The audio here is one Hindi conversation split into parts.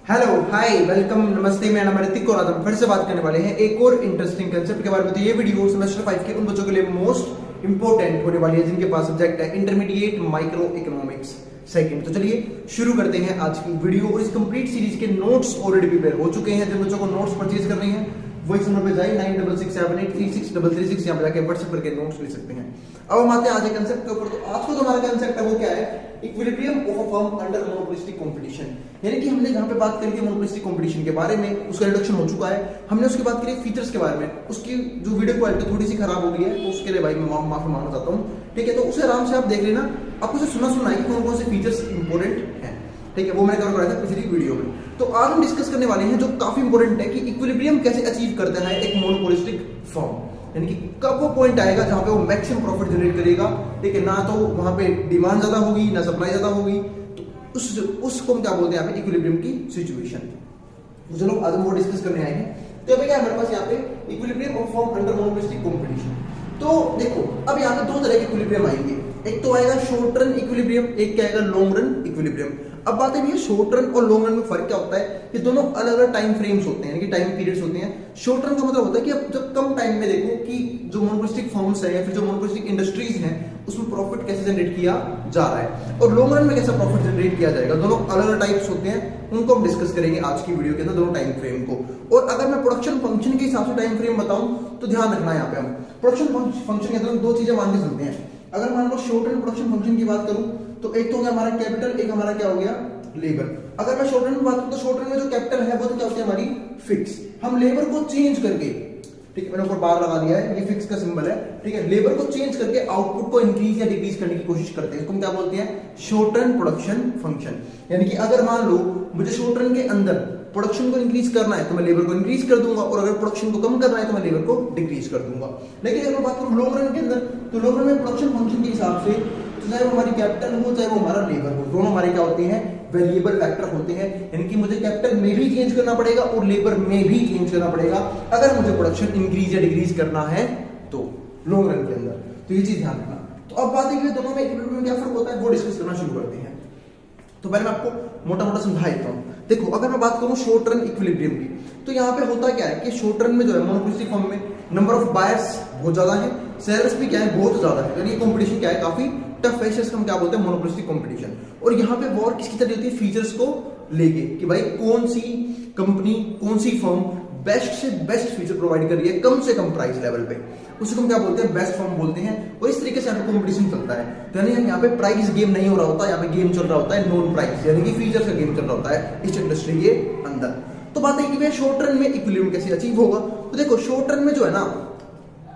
हेलो हाय वेलकम नमस्ते, मेरा नाम ऋतिक और आज हम फिर से बात करने वाले हैं एक और इंटरेस्टिंग कंसेप्ट के बारे में। तो ये वीडियो सेमेस्टर 5 के उन बच्चों के लिए मोस्ट इंपोर्टेंट होने वाली है जिनके पास सब्जेक्ट है इंटरमीडिएट माइक्रो इकोनॉमिक्स सेकंड। तो चलिए शुरू करते हैं आज की वीडियो। और इस कंप्लीट सीरीज के नोट्स ऑलरेडी प्रिपेयर हो चुके हैं। जिन बच्चों को नोट्स परचेज करने हैं वो इस नंबर पे जाए 9667836336 यहाँ पे जाके व्हाट्सएप करके नोट्स ले सकते हैं। अब हम आते हैं आज के कंसेप्ट के ऊपर। तो आज को जो हमारा कंसेप्ट है वो क्या है? Equilibrium of a firm under monopolistic competition. यानी कि हमने जहां पे बात करी थी मोनोपोलिस्टिक कंपटीशन के बारे में, उसका रिडक्शन हो चुका है। हमने उसकी बात करी फीचर्स के बारे में। उसकी जो वीडियो क्वालिटी थोड़ी सी खराब हो गई है तो उसके लिए भाई मैं माफी मांगना चाहता हूँ, ठीक है? तो उसे आराम से आप देख लेना, आपको उसे सुना है कि कौन कौन से फीचर्स इंपॉर्टेंट हैं, ठीक है? वो मैंने कवर कराया था पिछली वीडियो में। तो आज हम डिस्कस करने वाले हैं जो काफी इंपॉर्टेंट है कि इक्विलिब्रियम कैसे अचीव करता है एक मोनोपोलिस्टिक फर्म। यानी कि कब वो पॉइंट आएगा जहां पे वो मैक्सिमम प्रॉफिट जनरेट करेगा, ठीक है? ना तो वहां पे डिमांड ज्यादा होगी ना सप्लाई ज्यादा होगी, तो उसको हम क्या बोलते हैं यहाँ पे? इक्विलिब्रियम की सिचुएशन। तो चलो आज हम वो डिस्कस करने आए हैं। तो अभी क्या है हमारे पास यहाँ पे? Equilibrium of firm under monopolistic competition. तो देखो अब यहाँ पे दो तरह के इक्विलिब्रियम आएंगे। एक तो आएगा शॉर्ट रन इक्विलिब्रियम, एक क्या आएगा? Long run equilibrium. अब बात है शॉर्ट रन और लॉन्ग रन में फर्क क्या होता है? ये दोनों अलग अलग टाइम फ्रेम्स होते हैं, यानी कि टाइम पीरियड्स होते हैं। शॉर्ट रन का मतलब होता है कि अब जब कम टाइम में देखो कि जो मोनोपोलिस्टिक फर्म्स है या फिर जो मोनोपोलिस्टिक इंडस्ट्रीज हैं उसमें प्रॉफिट कैसे जनरेट किया जा रहा है, और लॉन्ग रन में कैसा प्रॉफिट जनरेट किया जाएगा। दोनों अलग अलग टाइप्स होते हैं, उनको हम डिस्कस करेंगे आज की वीडियो के अंदर, दोनों टाइम फ्रेम को। और अगर मैं प्रोडक्शन फंक्शन के हिसाब से टाइम फ्रेम बताऊं तो ध्यान रखना है यहाँ पे हम प्रोडक्शन फंक्शन के अंदर दो चीजें मान के चलते हैं। अगर मान लो शॉर्ट रन प्रोडक्शन फंक्शन की बात करूं तो एक तो हो गया हमारा कैपिटल, एक हमारा क्या हो गया? लेबर। अगर मैं शॉर्ट रन में बात करूं तो शॉर्ट रन में जो कैपिटल है वो तो क्या होती है? हमारी फिक्स। हम लेबर को चेंज करके, ठीक है, मैंने ऊपर बार लगा दिया है, ये फिक्स का सिंबल है, ठीक है? लेबर को चेंज करके आउटपुट को इंक्रीज या डिक्रीज करने की कोशिश करते हैं, इसको हम क्या बोलते हैं? Short run production function. यानी कि अगर मान लो मुझे शॉर्ट रन के अंदर प्रोडक्शन को इंक्रीज करना है तो मैं लेबर को इंक्रीज कर दूंगा, और अगर प्रोडक्शन को कम करना है तो मैं लेबर को डिक्रीज कर दूंगा। लेकिन अगर मैं बात करूं लॉन्ग रन के अंदर, तो लॉन्ग रन में प्रोडक्शन फंक्शन के हिसाब से चाहे वो हमारी कैपिटल हो चाहे वो हमारा लेबर हो, दोनों हमारे क्या होते हैं? वेरिएबल फैक्टर होते हैं। यानी कि मुझे कैपिटल में भी चेंज करना पड़ेगा और लेबर में भी चेंज करना पड़ेगा अगर मुझे प्रोडक्शन इंक्रीज या डिक्रीज करना है तो लॉन्ग रन के अंदर। तो ये चीज ध्यान रखना। तो अब बात है कि दोनों में इक्विलिब्रियम में क्या फर्क होता है वो डिस्कस करना शुरू करते हैं। तो पहले मैं आपको मोटा मोटा समझा देता हूं। देखो अगर मैं बात करूं शॉर्ट रन इक्विलिब्रियम की, तो यहाँ पे होता क्या है कि शॉर्ट रन में जो है मोनोपोलिस्टिक फर्म में नंबर ऑफ बायर्स बहुत ज्यादा है, सेलर्स भी क्या है? बहुत ज्यादा है। यानी कंपटीशन क्या है? काफी टफ है। इसको हम क्या बोलते हैं? Monopolistic competition. और यहाँ पे वॉर किसकी तरह होती है? फीचर्स को लेके कि भाई कौन सी कंपनी, कौन सी फर्म बेस्ट से बेस्ट फीचर प्रोवाइड कर रही है कम से कम प्राइस लेवल पे, उसको हम क्या बोलते हैं? बेस्ट फर्म बोलते हैं। और इस तरीके से यहाँ पे कंपटीशन चलता है। तो यानी यहाँ पे प्राइस गेम नहीं हो रहा होता, यहाँ पे गेम चल रहा होता है नॉन प्राइस, यानी कि फीचर्स का गेम चल रहा होता है इस इंडस्ट्री के अंदर। तो बात है कि भाई शॉर्ट रन में इक्विलिब्रियम कैसे अचीव होगा? तो देखो शॉर्ट रन में जो है ना,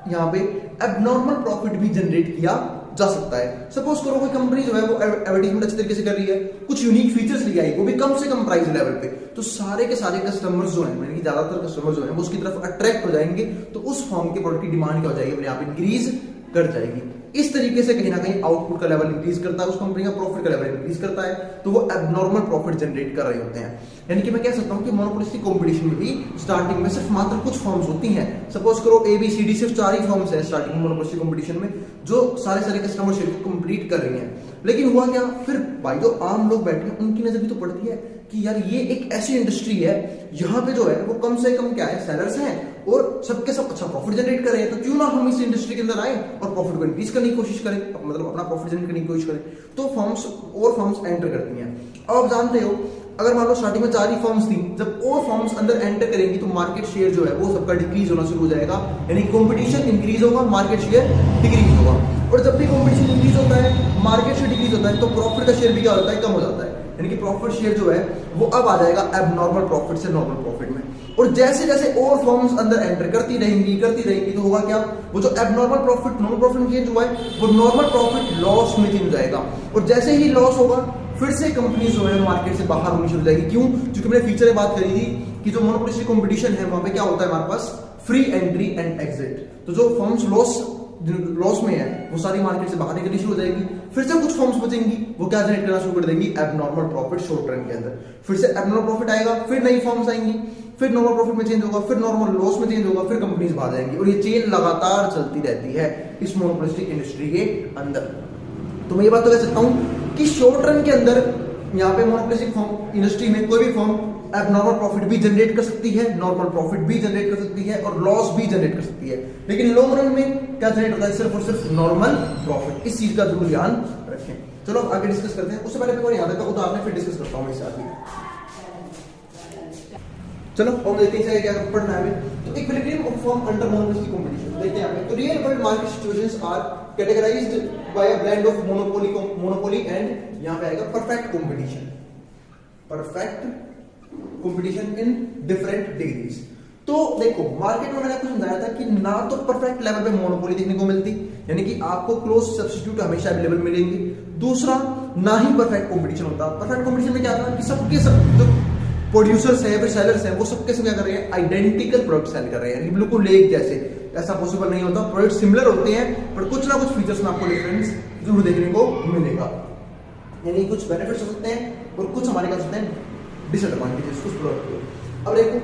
यहाँ पे एबनॉर्मल प्रॉफिट भी जनरेट किया जा सकता है। सपोज करो कोई कंपनी जो है वो एडवर्टाइजमेंट अच्छे तरीके से कर रही है, कुछ यूनिक फीचर्स ले आई, वो भी कम से कम प्राइस लेवल पे, तो सारे के सारे कस्टमर्स जो हैं, यानी कि ज्यादातर कस्टमर जो हैं वो उसकी तरफ अट्रैक्ट हो जाएंगे। तो उस फॉर्म के प्रोडक्ट की डिमांड क्या हो जाएगी? अपने आप इंक्रीज कर जाएगी। इस तरीके से कहीं ना कहीं आउटपुट का लेवल इंक्रीज करता है, उस कंपनी का प्रॉफिट का लेवल इंक्रीज करता है, तो वो एबनॉर्मल प्रॉफिट जनरेट कर रहे होते हैं। यानी कि मैं कह सकता हूं कि मोनोपोलिस्टिक कंपटीशन में भी स्टार्टिंग में सिर्फ मात्र कुछ फर्म्स होती हैं। सपोज करो ABCD सिर्फ 4 ही फर्म्स हैं स्टार्टिंग में मोनोपोलिस्टिक कंपटीशन में जो सारे कस्टमर शेयर को कंप्लीट कर रही हैं। लेकिन हुआ क्या? फिर भाई जो आम लोग बैठे हैं उनकी नजर भी तो पड़ती है कि यार ये एक ऐसी इंडस्ट्री है यहाँ पे जो है वो कम से कम क्या है? सेलर्स हैं और सबके सब अच्छा प्रॉफिट जनरेट कर रहे हैं, तो क्यों ना हम इस इंडस्ट्री के अंदर आए और प्रॉफिट को इंक्रीज करने की कोशिश करें, मतलब अपना प्रॉफिट जनरेट करने की कोशिश करें। तो फर्म्स और फर्म्स एंटर करती हैं। अब आप जानते हो अगर मान लो स्टार्टिंग में 4 ही फर्म्स थी, जब और फर्म्स अंदर एंटर करेंगी तो मार्केट शेयर जो है वो सबका डिक्रीज होना शुरू हो जाएगा। यानी कंपटीशन इंक्रीज होगा, मार्केट शेयर डिक्रीज होगा। और जब भी कंपटीशन इंक्रीज होता है, मार्केट शेयर डिक्रीज होता है, तो प्रॉफिट का शेयर भी क्या होता है? कम हो जाता है। यानी कि प्रॉफिट शेयर जो है वो अब आ जाएगा एबनॉर्मल प्रॉफिट से नॉर्मल प्रॉफिट में। और जैसे जैसे और फर्म्स अंदर एंटर करती रहेंगी तो होगा क्या? वो जो एबनॉर्मल प्रॉफिट नॉर्मल प्रॉफिट में चेंज हुआ है वो नॉर्मल प्रॉफिट लॉस में चेंज हो जाएगा। और जैसे ही लॉस होगा फिर से कंपनी जो है मार्केट से बाहर होनी शुरू हो जाएगी। क्यों? क्योंकि मैंने फीचर में बात करी थी कि जो मोनोपोलिस्टिक कंपटीशन है वहां पे क्या होता है? हमारे पास फ्री एंट्री एंड एग्जिट। तो जो फर्म्स लॉस में है वो सारी मार्केट से बाहर निकलनी शुरू हो जाएगी। फिर से कुछ फर्म्स बचेंगी, वो क्या जनरेट करना शुरू कर देंगी? एबनॉर्मल प्रॉफिट शॉर्ट रन के अंदर। फिर से एबनॉर्मल प्रॉफिट आएगा, फिर नई फर्म्स आएंगी, फिर नॉर्मल प्रॉफिट में चेंज होगा, फिर नॉर्मल लॉस में चेंज होगा, फिर कंपनीज बाहर जाएंगी। और ये चेन लगातार चलती रहती है इस मोनोपोलिस्टिक इंडस्ट्री के अंदर। तो मैं ये बात तो कह सकता हूं कि शॉर्ट रन के अंदर यहाँ पे मोनोपोलिस्टिक फर्म इंडस्ट्री में कोई भी फर्म एबनॉर्मल प्रॉफिट भी जनरेट कर सकती है, नॉर्मल प्रॉफिट भी जनरेट कर सकती है और लॉस भी जनरेट कर सकती है, लेकिन लॉन्ग रन में क्या जनरेट होता है? सिर्फ और सिर्फ नॉर्मल प्रॉफिट। इस चीज का जरूर ध्यान रखें। चलो आगे डिस्कस करते हैं। उससे पहले एक बार याद रखा उदाहरण फिर डिस्कस करता हूँ इससे आगे। चलो हम देखते हैं क्या पढ़ना है हमें। तो equilibrium of firm under monopolistic competition देखते हैं यहाँ पे। तो real world market situations are categorized by a blend of monopoly and यहाँ पे आएगा perfect competition. Perfect competition in different degrees. तो देखो मार्केट में मैंने आपको समझाया था कि ना तो परफेक्ट लेवल पे मोनोपोली देखने को मिलती, यानी कि आपको क्लोज सब्स्टिट्यूट हमेशा अवेलेबल मिलेंगे। दूसरा, ना ही परफेक्ट कंपटीशन होता। परफेक्ट कंपटीशन में क्या था कि सबके सब जो प्रोड्यूसर्स हैं फिर सेलर्स हैं वो सबके सब क्या कर रहे हैं? आइडेंटिकल प्रोडक्ट सेल कर रहे हैं, यानी बिल्कुल एक जैसे। ऐसा पॉसिबल नहीं होता, प्रोडक्ट सिमिलर होते हैं पर कुछ ना कुछ फीचर्स में आपको डिफरेंस जरूर देखने को मिलेगा, यानी कुछ बेनिफिट्स हो सकते हैं और कुछ हमारे क्या सकते हैं? डिसएडवांटेजेस कुछ प्रोडक्ट को। अब देखो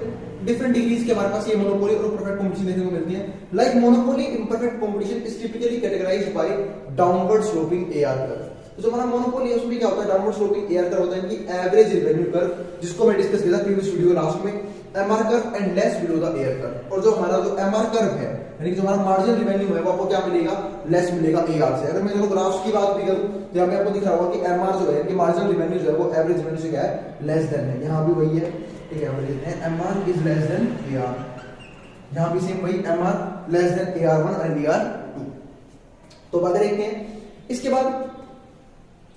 डिफरेंट डिग्रीज के हमारे पास ये मोनोपोली और परफेक्ट कंपटीशन देखने को मिलती है। Like monopoly in perfect competition is typically categorized by downward sloping AR curve. तो जो हमारा मोनोपोली है उसमें क्या होता है? डाउनवर्ड स्लोपिंग एआर कर्व होता है, कि एवरेज रेवेन्यू कर्व, जिसको मैं डिस्कस किया था प्रीवियस वीडियो लास्ट में, MR curve and less below the AR curve. और जो हमारा जो एमआर कर्व है, यानी कि जो हमारा मार्जिनल रेवेन्यू है वो आपको क्या मिलेगा? लेस मिलेगा एआर से। अगर मैं चलो ग्राफ्स की बात भी करूं तो यहाँ पे आपको दिख रहा होगा कि एमआर जो है कि मार्जिनल रेवेन्यू जो है वो एवरेज रेवेन्यू से क्या है? लेस देन है। यहाँ भी वही है, ठीक है, हम लिखते हैं MR is less than AR. यहाँ भी सेम वही, एमआर लेस देन एआर1 एंड एआर2। तो बात देखते हैं इसके बाद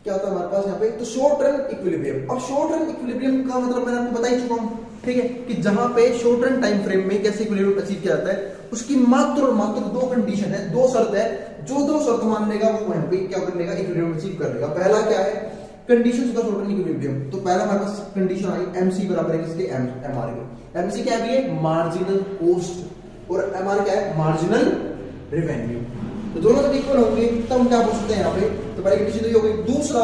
क्या होता है हमारे पास यहाँ पे। तो शॉर्ट रन इक्विलिब्रियम। अब शॉर्ट रन इक्विलिब्रियम का मतलब मैंने आपको बता ही चुका हूँ, ठीक है, कि जहां पे शॉर्ट रन टाइम फ्रेम में कैसे इक्विलिब्रियम अचीव किया जाता है, उसकी मात्र और मात्र दो कंडीशन है, दो शर्त है। जो दो शर्त मान लेगा वो यहाँ पे क्या कर लेगा? इक्विलिब्रियम अचीव कर लेगा। पहला क्या है? Conditions of short run equilibrium. तो पहला हमारे पास कंडीशन आई MC बराबर है किसके? एमआर के। MC क्या है? मार्जिनल कॉस्ट और एमआर क्या है? Marginal revenue. तो दोनों जब इक्वल होंगे तब हम क्या बोल सकते हैं यहाँ पे? तो पहली कंडीशन तो ये हो गई। दूसरा,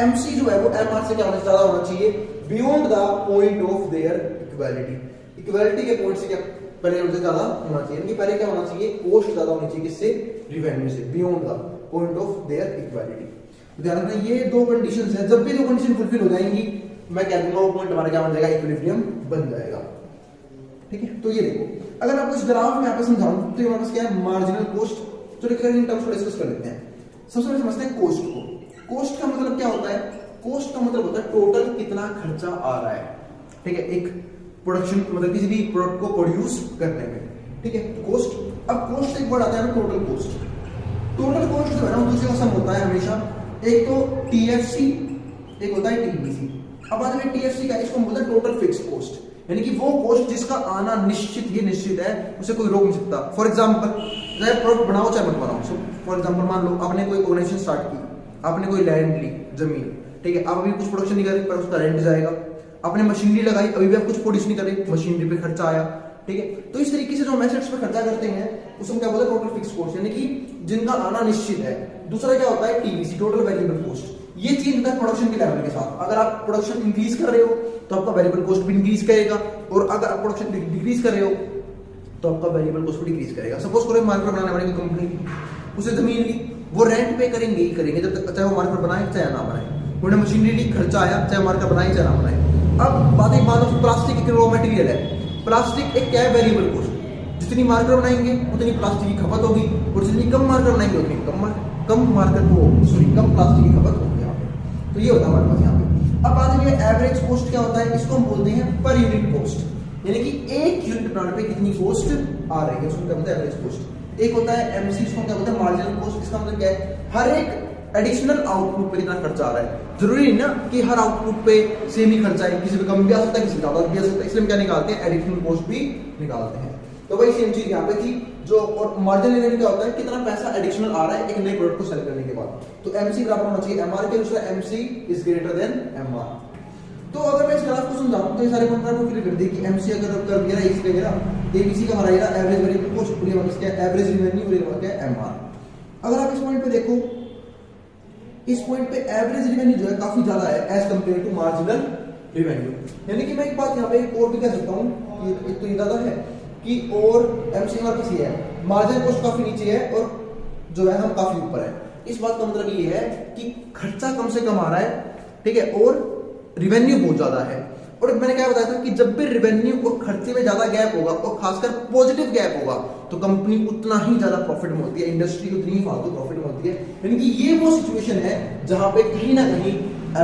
MC जो है वो एमआर से क्या होना ज्यादा होना चाहिए? Beyond the point of their equality. Equality के पॉइंट से क्या पहले उनसे ज्यादा होना चाहिए, यानी पहले क्या होना चाहिए? कॉस्ट ज्यादा होनी चाहिए किससे? रेवेन्यू से, beyond the point of their equality. ध्यान रखना ये दो कंडीशंस हैं, जब भी दो कंडीशन फुलफिल हो जाएंगी मैं कह दूंगा वो पॉइंट हमारा क्या बन जाएगा? इक्विलिब्रियम बन जाएगा, ठीक है। तो ये देखो, अगर आपको इस ग्राफ में यहाँ पे समझाऊं तो हमारे पास क्या है? Marginal cost. तो इन टर्म्स को डिस्कस कर लेते हैं। सबसे पहले समझते हैं कॉस्ट को। कॉस्ट का मतलब क्या होता है? कॉस्ट का मतलब होता है टोटल कितना खर्चा आ रहा है, ठीक है, एक प्रोडक्शन मतलब किसी भी प्रोडक्ट को प्रोड्यूस करने में, ठीक है, कॉस्ट। अब कॉस्ट एक वर्ड आता है टोटल कॉस्ट। टोटल कॉस्ट जो है ना दूसरे का सम होता है हमेशा, एक तो टीएफसी, एक होता है टीबीसी। अब बाद में टीएफसी का इसको बोलते हैं टोटल फिक्स कॉस्ट, यानी कि वो कॉस्ट जिसका आना निश्चित ही निश्चित है, उसे कोई रोक नहीं सकता। फॉर एग्जांपल चाहे प्रोडक्ट बनाओ चाहे मत बनाओ, फॉर एग्जांपल मान लो आपने कोई ऑर्गेनाइजेशन स्टार्ट की, आपने कोई लैंड ली, जमीन, ठीक है, आप अभी कुछ प्रोडक्शन नहीं कर रहे पर उसका रेंट जाएगा। आपने मशीनरी लगाई, अभी भी आप कुछ प्रोड्यूस नहीं कर रहे, मशीनरी पे खर्चा आया, ठीक है। तो इस तरीके से जो हम एसेट्स पे खर्चा करते हैं उसको क्या बोलते हैं? टोटल फिक्स कॉस्ट, यानी कि जिनका आना निश्चित है। दूसरा क्या होता है? TVC, total variable cost. ये चीज होता है प्रोडक्शन के लेवल के साथ। अगर आप प्रोडक्शन इंक्रीज कर रहे हो तो आपका वेरिएबल कॉस्ट भी इंक्रीज करेगा, और अगर आप प्रोडक्शन डिक्रीज कर रहे हो तो आपका वेरिएबल कॉस्ट भी डिक्रीज करेगा। सपोज करो मार्केट बनाने वाली कंपनी, उसे जमीन ली, वो रेंट पे करेंगे ही करेंगे जब तक, चाहे वो मार्केट बनाए चाहे ना बनाए। उन्होंने मशीनरी ली, खर्चा आया, चाहे मार्केट बनाए चाहे ना बनाए। अब बात एक मान लो प्लास्टिक एक रॉ मटेरियल है, प्लास्टिक एक क्या है? Variable cost. जितनी मार्केट बनाएंगे उतनी प्लास्टिक की खपत होगी, और जितनी कम मार्केट बनाएंगे उतनी कम प्लास्टिक की खपत होगी यहाँ पे। तो ये होता है हमारे पास यहाँ पे। अब बात ये एवरेज कॉस्ट क्या होता है? इसको हम बोलते हैं पर यूनिट कॉस्ट, यानी कि एक यूनिट बनाने पे कितनी कॉस्ट आ रही है, उसको क्या बोलते हैं? Average cost. एक होता है MC, इसको क्या बोलते हैं? Marginal cost. इसका मतलब क्या है? हर एक एडिशनल आउटपुट पे कितना खर्चा आ रहा है। जरूरी नहीं ना कि हर आउटपुट पे सेम ही खर्चा है, किसी पे कम भी आ सकता है, किसी पे ज्यादा भी आ सकता है, इसलिए हम क्या निकालते हैं? एडिशनल कॉस्ट भी निकालते हैं। तो वही सेम चीज यहाँ पे थी। जो और मार्जिनल रेवेन्यू क्या होता है? कितना पैसा एडिशनल आ रहा है एक नए प्रोडक्ट को सेल करने के बाद। तो MC बराबर होना चाहिए MR के, दूसरा MC is greater than MR। तो अगर मैं इस ग्राफ को समझाऊं तो ये सारे पॉइंट आपको क्लियर कर दे कि MC अगर कर दिया ना, इसका गिरा ABC का हमारा ये एवरेज वेरिएबल कॉस्ट, पूरी मतलब क्या? एवरेज रेवेन्यू, पूरी मतलब क्या? MR। अगर आप इस पॉइंट पे देखो, इस पॉइंट पे एवरेज रेवेन्यू जो है काफी ज्यादा है as compare to marginal revenue. यानी कि मैं एक बात यहाँ पे और भी कह सकता हूँ कि एक तो ये ज्यादा है कि और MC हमारे पास ये है, मार्जिनल कॉस्ट काफी नीचे है और जो है हम काफी ऊपर है। इस बात का मतलब ये है कि खर्चा कम से कम आ रहा है, ठीक है, और रिवेन्यू बहुत ज्यादा है। और मैंने क्या बताया था कि जब भी रिवेन्यू और खर्चे में ज्यादा गैप होगा और खासकर पॉजिटिव गैप होगा तो कंपनी उतना ही ज्यादा प्रॉफिट में होती है, इंडस्ट्री उतनी ही फालतू प्रॉफिट में होती है। यानी कि ये वो सिचुएशन है जहां पे कहीं ना कहीं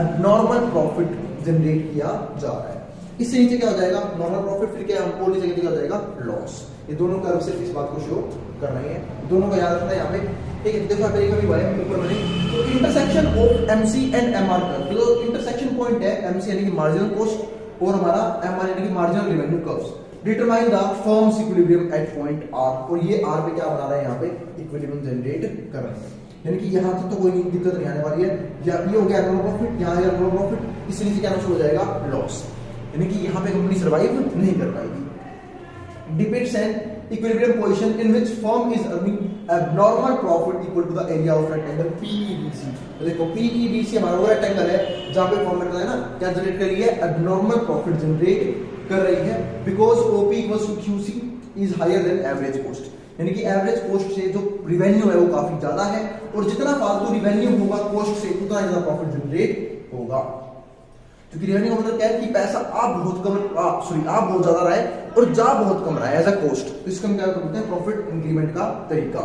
एबनॉर्मल प्रॉफिट जनरेट किया जा रहा है। इससे नीचे क्या हो जाएगा, नॉर्मल प्रॉफिट, फिर क्या हमको नीचे क्या हो जाएगा, लॉस। ये दोनों कर्व सिर्फ इस बात को शो कर रहे हैं, दोनों को याद रखना है यहाँ पे। ठीक है, देखो अमेरिका भी भाई ऊपर बने तो intersection of MC and MR curve, जो इंटरसेक्शन पॉइंट है एमसी यानी कि मार्जिनल कॉस्ट और हमारा एमआर यानी कि marginal revenue curves determine the firm's equilibrium at point R. और ये आर पे क्या बना रहा है, यहाँ पे इक्विलिब्रियम जनरेट कर रहा है। यानी कि यहाँ तक तो कोई दिक्कत नहीं आने वाली है। या ये हो गया एबनॉर्मल प्रॉफिट, यहाँ आ गया एबनॉर्मल प्रॉफिट, इससे नीचे क्या हो जाएगा, लॉस। यानी कि यहाँ पे कंपनी सर्वाइव नहीं कर पाएगी। Depends an equilibrium position in which firm is earning abnormal profit equal to the area of rectangle PEBC. तो देखो पीईबीसी हमारा वो रेक्टेंगल है जहां पे फर्म है ना क्या जनरेट कर रही है, एबनॉर्मल प्रॉफिट जनरेट कर रही है because OP equals to QC is higher than average cost. यानी कि एवरेज कॉस्ट से जो रिवेन्यू है वो काफी ज्यादा है और जितना फालतू रिवेन्यू होगा कॉस्ट से उतना ज्यादा प्रॉफिट जनरेट होगा। क्योंकि रिवेन्यू का मतलब क्या है कि पैसा आप बहुत ज्यादा रहा है और जा बहुत कम रहा है एज अ कॉस्ट, तो इसका हम क्या करते हैं, प्रॉफिट इंक्रीमेंट का तरीका।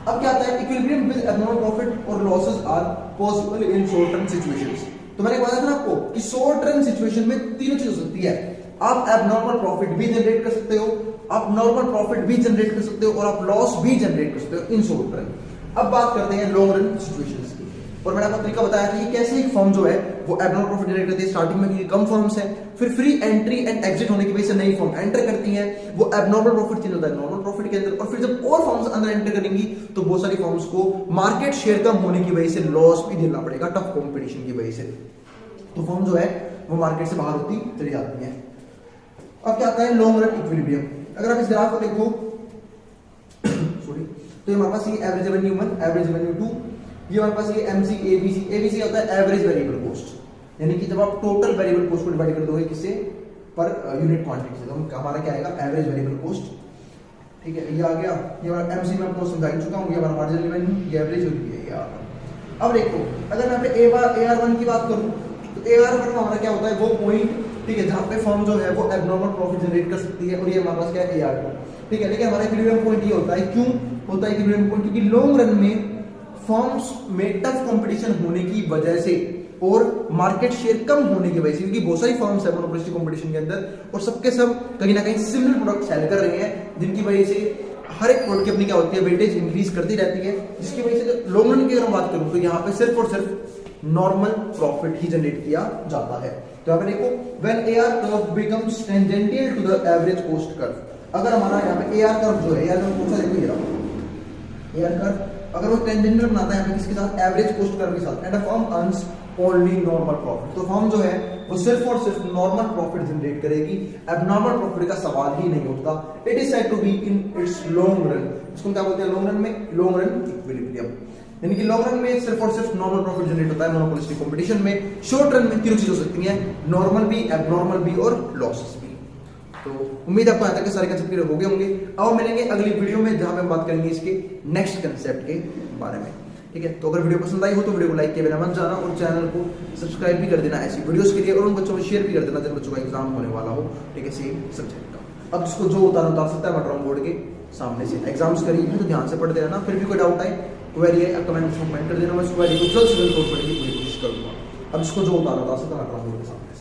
अब क्या आता है, इक्विलिब्रियम विद एबनॉर्मल प्रॉफिट और losses are possible in short term situations. तो मैंने बताया था ना आपको कि शॉर्ट टर्म सिचुएशन में तीनों चीज हो सकती है, आप एबनॉर्मल प्रॉफिट भी जनरेट कर सकते हो, आप नॉर्मल प्रॉफिट भी जनरेट कर सकते हो और आप लॉस भी जनरेट कर सकते हो इन शॉर्ट टर्म। अब बात करते हैं लॉन्ग रन सिचुएशंस की। और मैंने आपको तरीका बताया था कि कैसे एक फर्म जो है वो एबनॉर्मल प्रॉफिट जनरेट करती है। स्टार्टिंग में क्योंकि कम फर्म्स हैं, फिर फ्री एंट्री एंड एग्जिट होने की वजह से नई फर्म एंटर करती है, वो एबनॉर्मल प्रॉफिट चेंज होता है नॉर्मल प्रॉफिट के अंदर, और फिर जब और फर्म्स अंदर एंटर करेंगी तो बहुत सारी फर्म्स को मार्केट शेयर कम होने की वजह से लॉस भी देना पड़ेगा टफ कॉम्पिटिशन की वजह से, तो फर्म जो है वो मार्केट से बाहर होती चली जाती है। अब क्या आता है लॉन्ग रन इक्विलिब्रियम। अगर आप इस ग्राफ को देखो सॉरी, तो हमारे पास ये एवरेज रेवेन्यू 1, एवरेज रेवेन्यू 2, ये हमारे पास ये एमसी एबीसी। एबीसी होता है एवरेज वेरिएबल कॉस्ट, यानी कि जब आप टोटल वेरिएबल कॉस्ट को डिवाइड कर दोगे किससे, पर यूनिट क्वांटिटी से, तो हमारा क्या आएगा, एवरेज वेरिएबल कॉस्ट। ठीक है, ये आ गया, ये हमारा एमसी में आपको समझा चुका हूं, ये हमारा मार्जिनल रेवेन्यू, ये एवरेज हो गया, ये आ गया। अब देखो अगर मैं पे AR1 की बात करूं तो AR1 में हमारा क्या होता है, वो पॉइंट, ठीक है, जहां पे फर्म जो है वो एबनॉर्मल प्रॉफिट जनरेट कर सकती है, और ये हमारे पास क्या है, AR2। ठीक है, लेकिन हमारा इक्विलिब्रियम पॉइंट ये होता है, क्यों होता है इक्विलिब्रियम पॉइंट, क्योंकि लॉन्ग रन में फर्म्स में टफ कंपटीशन होने की वजह से और मार्केट शेयर कम होने की वजह से, क्योंकि बहुत सारी फर्म्स है मोनोपोलिस्टिक कंपटीशन के अंदर और सबके सब कहीं ना कहीं सिमिलर प्रोडक्ट सेल कर रहे हैं, जिनकी वजह से हर एक प्रोडक्ट की अपनी क्या होती है, वेटेज इंक्रीज करती रहती है, जिसकी वजह से लॉन्ग रन की अगर मैं बात करूं तो यहाँ पे सिर्फ और सिर्फ नॉर्मल प्रॉफिट ही जनरेट किया जाता है। तो यहाँ पे देखो when AR curve becomes tangential to the average cost curve, अगर हमारा यहाँ पे AR कर्व जो है, AR कर्व कौन सा, देखो ये रहा AR कर्व, अगर वो टेंजेंटियल बनाता है यहाँ पे किसके साथ, एवरेज कॉस्ट कर्व के साथ, and a firm earns only normal profit, तो फर्म जो है वो सिर्फ और सिर्फ नॉर्मल प्रॉफिट जनरेट करेगी, एबनॉर्मल प्रॉफिट का सवाल ही नहीं उठता। It is said to be in its long run, इसको क्या बोलते हैं लॉन्ग रन में, लॉन्ग रन इक्विलिब्रियम, यानी कि लॉन्ग रन में सिर्फ और सिर्फ नॉर्मल प्रॉफिट जनरेट होता है मोनोपोलिस्टिक कंपटीशन में। शॉर्ट रन में तीनों चीज हो सकती हैं, नॉर्मल भी, एबनॉर्मल भी और लॉसेस भी। तो उम्मीद है आपको यहाँ तक के सारे कंसेप्ट क्लियर हो गए होंगे। अब मिलेंगे अगली वीडियो में जहां पे हम बात करेंगे इसके नेक्स्ट कंसेप्ट के बारे में। ठीक है, तो अगर वीडियो पसंद आई हो तो वीडियो को लाइक किए बिना मत जाना और चैनल को सब्सक्राइब भी कर देना ऐसी वीडियोस के लिए, और उन बच्चों को शेयर भी कर देना जिन बच्चों का एग्जाम होने वाला हो, ठीक है, सेम सब्जेक्ट का। अब जिसको जो उतार सकता है मटरम बोर्ड के सामने से एग्जाम्स करिए तो ध्यान से पढ़ते रहना, फिर भी कोई डाउट आए क्वेरी है कमेंट कर देना, मैं उस क्वेरी को जल्द से जल्द सोल्व करने की पूरी कोशिश करूंगा। अब इसको जो उतार सकता है मटरम बोर्ड के सामने।